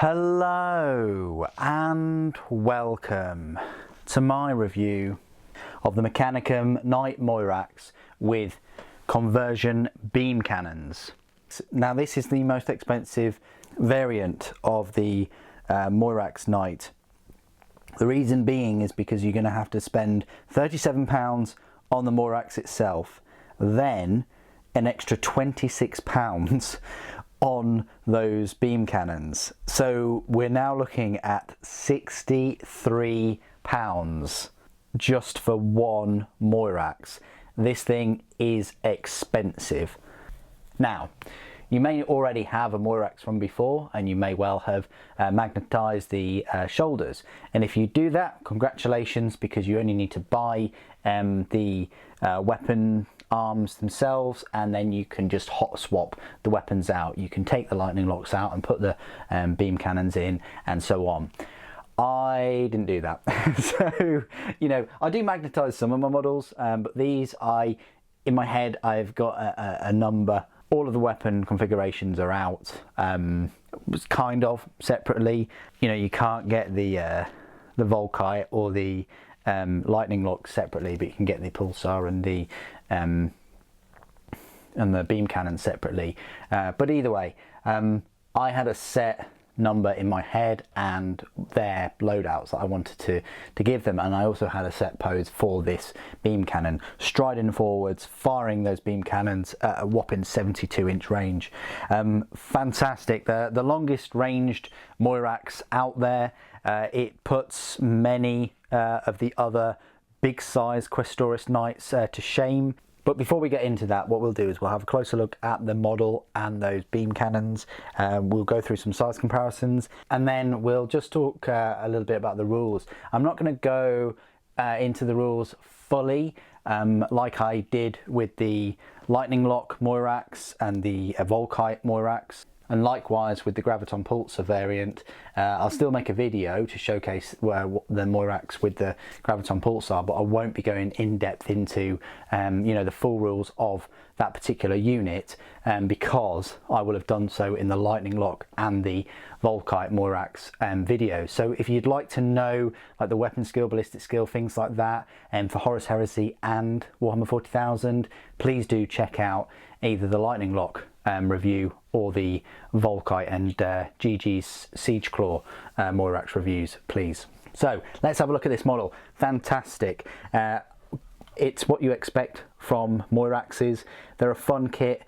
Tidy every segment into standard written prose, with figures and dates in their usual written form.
Hello and welcome to my review of the Mechanicum Knight Moirax with conversion beam cannons. Now this is the most expensive variant of the Moirax Knight. The reason being is because you're going to have to spend £37 on the Moirax itself, then an extra £26 on those beam cannons. So we're now looking at £63 just for one Moirax. This thing is expensive. Now, you may already have a Moirax from before, and you may well have magnetized the shoulders. And if you do that, congratulations, because you only need to buy the weapon arms themselves, and then you can just hot swap the weapons out. You can take the lightning locks out and put the beam cannons in, and so on. I didn't do that. So, you know, I do magnetize some of my models, but these, in my head, I've got a number. All of the weapon configurations are out, kind of separately. You know, you can't get the Volkite or the lightning lock separately, but you can get the pulsar and the beam cannon separately. But either way, I had a set number in my head and their loadouts that I wanted to give them, and I also had a set pose for this beam cannon, striding forwards, firing those beam cannons at a whopping 72-inch range. Fantastic, the longest ranged Moirax out there. It puts many of the other big size Questoris Knights to shame. But before we get into that, what we'll do is we'll have a closer look at the model and those beam cannons. We'll go through some size comparisons, and then we'll just talk a little bit about the rules. I'm not going to go into the rules fully like I did with the Lightning Lock Moirax and the Volkite Moirax. And likewise with the Graviton Pulsar variant. I'll still make a video to showcase the Moirax with the Graviton Pulsar, but I won't be going in depth into you know, the full rules of that particular unit, because I will have done so in the Lightning Lock and the Volkite Moirax videos. So if you'd like to know like the weapon skill, ballistic skill, things like that, and for Horus Heresy and Warhammer 40,000, please do check out either the Lightning Lock review or the Volkite and GG's Siege Claw Moirax reviews, please. So let's have a look at this model. Fantastic. It's what you expect from Moiraxes. They're a fun kit.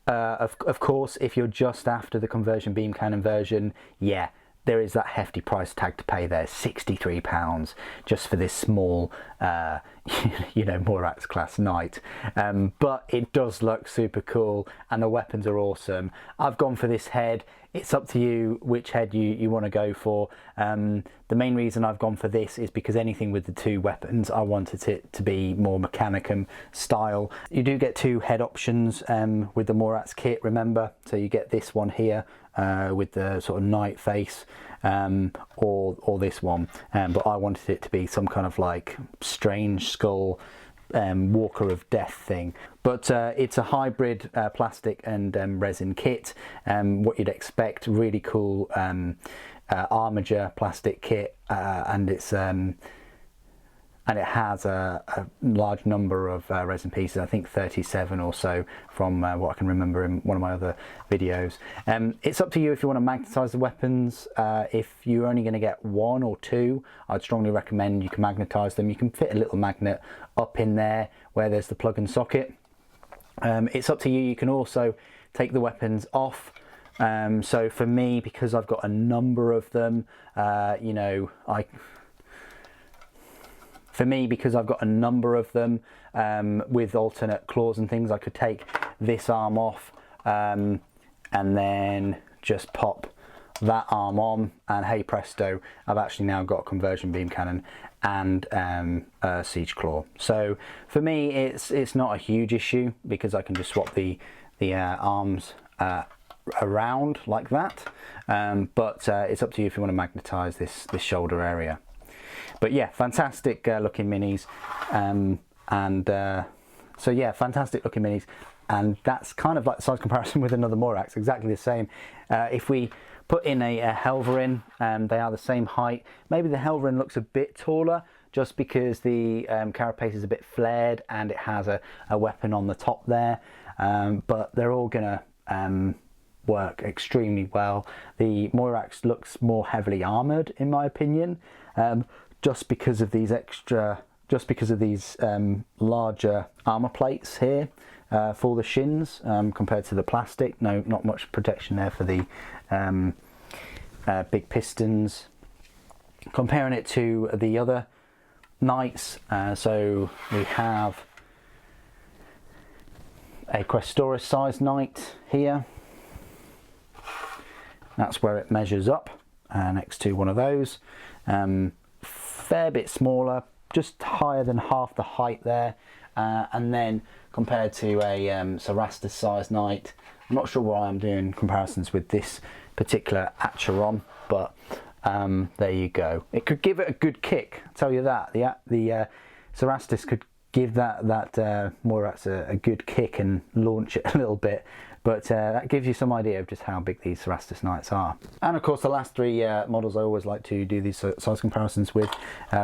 Of course, if you're just after the conversion beam cannon version, yeah, there is that hefty price tag to pay there, £63 just for this small, you know, Moirax class knight. But it does look super cool, and the weapons are awesome. I've gone for this head. It's up to you which head you want to go for. The main reason I've gone for this is because anything with the two weapons, I wanted it to be more Mechanicum style. You do get two head options with the Moirax kit, remember. So you get this one here with the sort of knight face, or this one. But I wanted it to be some kind of like strange skull Walker of Death thing. But it's a hybrid plastic and resin kit, what you'd expect. Really cool armature plastic kit, and it's and it has a large number of resin pieces, I think 37 or so from what I can remember in one of my other videos. It's up to you if you want to magnetize the weapons. If you're only going to get one or two, I'd strongly recommend you can magnetize them. You can fit a little magnet up in there where there's the plug and socket. It's up to you. You can also take the weapons off. So for me, because I've got a number of them, you know, because I've got a number of them with alternate claws and things, I could take this arm off and then just pop that arm on, and hey presto, I've actually now got a conversion beam cannon and a siege claw. So for me, it's not a huge issue because I can just swap the arms around like that. But it's up to you if you want to magnetize this shoulder area. But yeah, fantastic looking minis, so yeah, fantastic looking minis, and that's kind of like the size comparison with another Moirax, exactly the same. If we put in a Helverin. They are the same height. Maybe the Helverin looks a bit taller just because the carapace is a bit flared and it has a weapon on the top there. But they're all going to work extremely well. The Moirax looks more heavily armoured in my opinion, just because of these larger armour plates here for the shins compared to the plastic. No, not much protection there for the big pistons. Comparing it to the other knights, so we have a Questoris sized knight here. That's where it measures up next to one of those. Fair bit smaller, just higher than half the height there. And then compared to a Cerastus sized knight, I'm not sure why I'm doing comparisons with this particular Acheron, but there you go. It could give it a good kick, I'll tell you that. The Cerastus could give that Moirax a good kick and launch it a little bit, but that gives you some idea of just how big these Cerastus Knights are. And of course the last three models I always like to do these size comparisons with,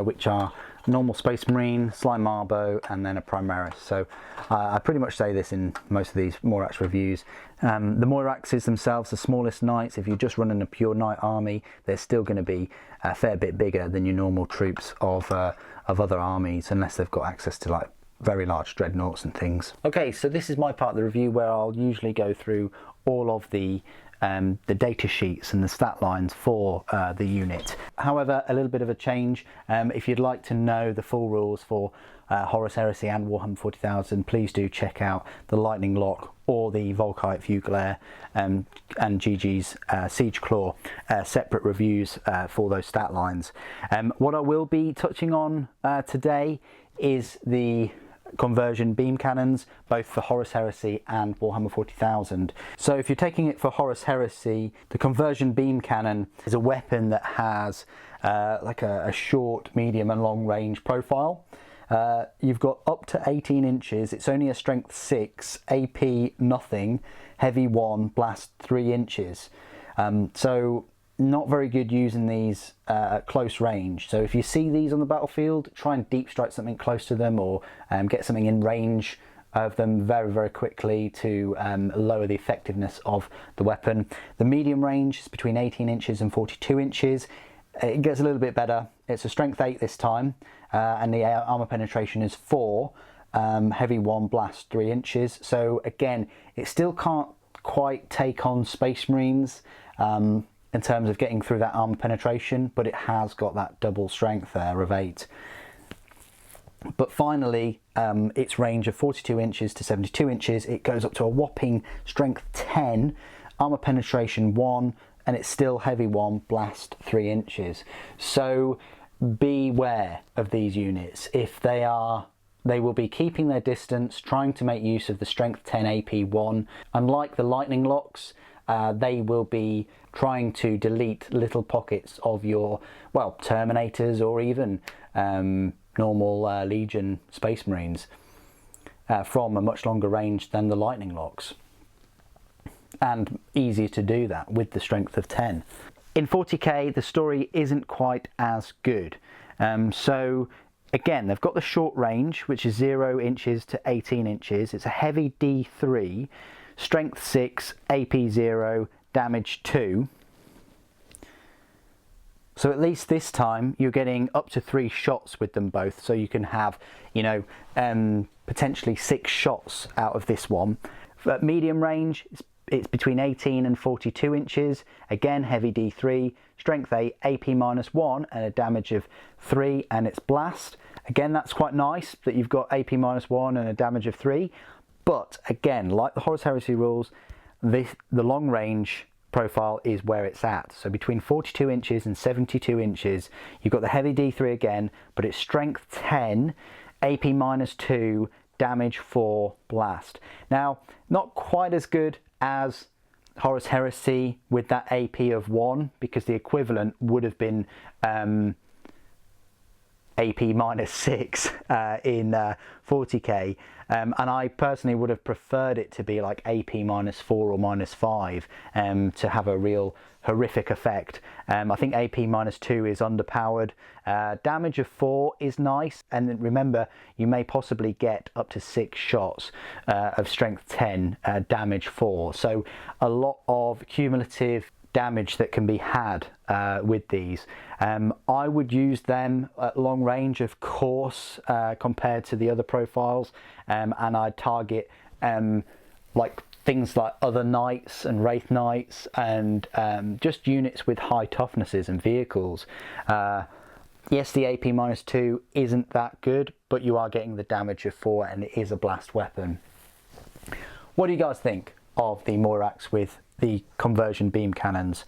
which are normal Space Marine, Slime Marbo, and then a Primaris. So I pretty much say this in most of these Moirax reviews. The Moiraxes themselves, the smallest knights, if you're just running a pure knight army, they're still going to be a fair bit bigger than your normal troops of other armies, unless they've got access to like very large dreadnoughts and things. Okay, so this is my part of the review where I'll usually go through all of the data sheets and the stat lines for the unit. However, a little bit of a change. If you'd like to know the full rules for Horus Heresy and Warhammer 40,000, please do check out the Lightning Lock or the Volkite Fugler and GG's Siege Claw separate reviews for those stat lines. What I will be touching on today is the conversion beam cannons, both for Horus Heresy and Warhammer 40,000. So if you're taking it for Horus Heresy, the conversion beam cannon is a weapon that has like a short, medium and long range profile. You've got up to 18 inches, it's only a strength 6, AP nothing, heavy 1, blast 3 inches. So not very good using these at close range. So if you see these on the battlefield, try and deep strike something close to them, or get something in range of them very, very quickly to lower the effectiveness of the weapon. The medium range is between 18 inches and 42 inches. It gets a little bit better. It's a strength 8 this time, and the armor penetration is 4, heavy 1, blast 3 inches. So again, it still can't quite take on Space Marines in terms of getting through that armor penetration, but it has got that double strength there of 8. But finally, its range of 42 inches to 72 inches, it goes up to a whopping strength 10, armor penetration 1, and it's still heavy 1, blast 3 inches. So beware of these units. If they will be keeping their distance, trying to make use of the strength 10 AP 1. Unlike the lightning locks, they will be trying to delete little pockets of your, well, Terminators or even normal Legion Space Marines from a much longer range than the lightning locks. And easier to do that with the strength of 10. In 40k, the story isn't quite as good. So again, they've got the short range, which is 0 inches to 18 inches. It's a heavy D3, strength 6, AP 0, damage 2. So at least this time you're getting up to 3 shots with them both. So you can have, you know, potentially 6 shots out of this one. At medium range, it's between 18 and 42 inches. Again, heavy D3, strength 8, AP -1, and a damage of 3, and it's blast. Again, that's quite nice that you've got AP -1 and a damage of 3. But again, like the Horus Heresy rules, the long range profile is where it's at. So between 42 inches and 72 inches, you've got the heavy D3 again, but it's strength 10, AP -2, damage 4, blast. Now, not quite as good as Horus Heresy with that AP of 1, because the equivalent would have been AP -6 in 40k, and I personally would have preferred it to be like AP -4 or -5 to have a real horrific effect. I think AP -2 is underpowered. Damage of 4 is nice, and then remember, you may possibly get up to 6 shots of strength 10, damage 4. So a lot of cumulative damage that can be had with these. I would use them at long range, of course, compared to the other profiles, and I'd target like things like other knights and wraith knights, and just units with high toughnesses and vehicles. Yes, the AP -2 isn't that good, but you are getting the damage of 4, and it is a blast weapon. What do you guys think of the Moirax with the conversion beam cannons?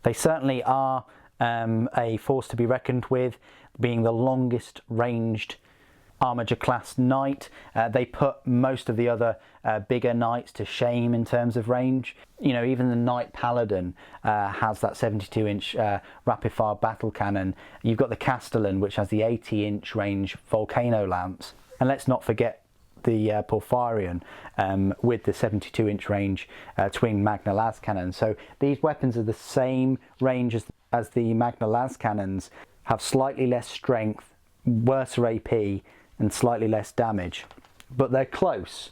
They certainly are a force to be reckoned with, being the longest ranged armature class knight. They put most of the other bigger knights to shame in terms of range. You know, even the Knight Paladin has that 72-inch rapid fire battle cannon. You've got the Castellan, which has the 80-inch range volcano lance, and let's not forget the Porphyrion with the 72-inch range twin Magna las cannon. So these weapons are the same range as the Magna las cannons, have slightly less strength, worse AP, and slightly less damage, but they're close,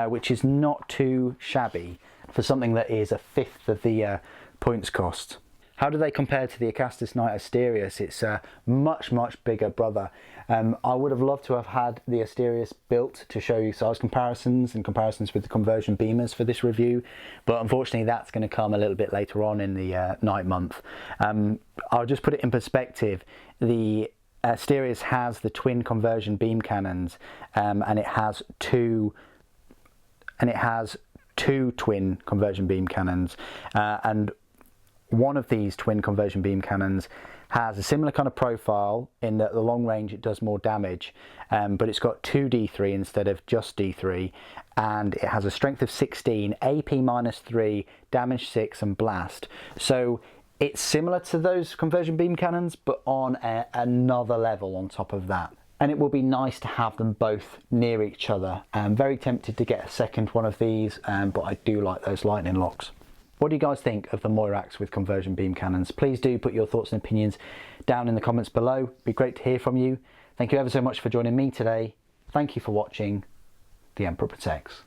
which is not too shabby for something that is a fifth of the points cost. How do they compare to the Acastus Knight Asterius? It's a much bigger brother. I would have loved to have had the Asterius built to show you size comparisons and comparisons with the conversion beamers for this review, but unfortunately that's going to come a little bit later on in the night month. I'll just put it in perspective. The Asterius has the twin conversion beam cannons, and it has two twin conversion beam cannons, and one of these twin conversion beam cannons has a similar kind of profile in that the long range it does more damage, but it's got 2 D3 instead of just D3, and it has a strength of 16, AP -3, damage 6 and blast. So it's similar to those conversion beam cannons, but on another level on top of that. And it will be nice to have them both near each other. I'm very tempted to get a second one of these, but I do like those lightning locks. What do you guys think of the Moirax with conversion beam cannons? Please do put your thoughts and opinions down in the comments below. It'd be great to hear from you. Thank you ever so much for joining me today. Thank you for watching. The Emperor Protects.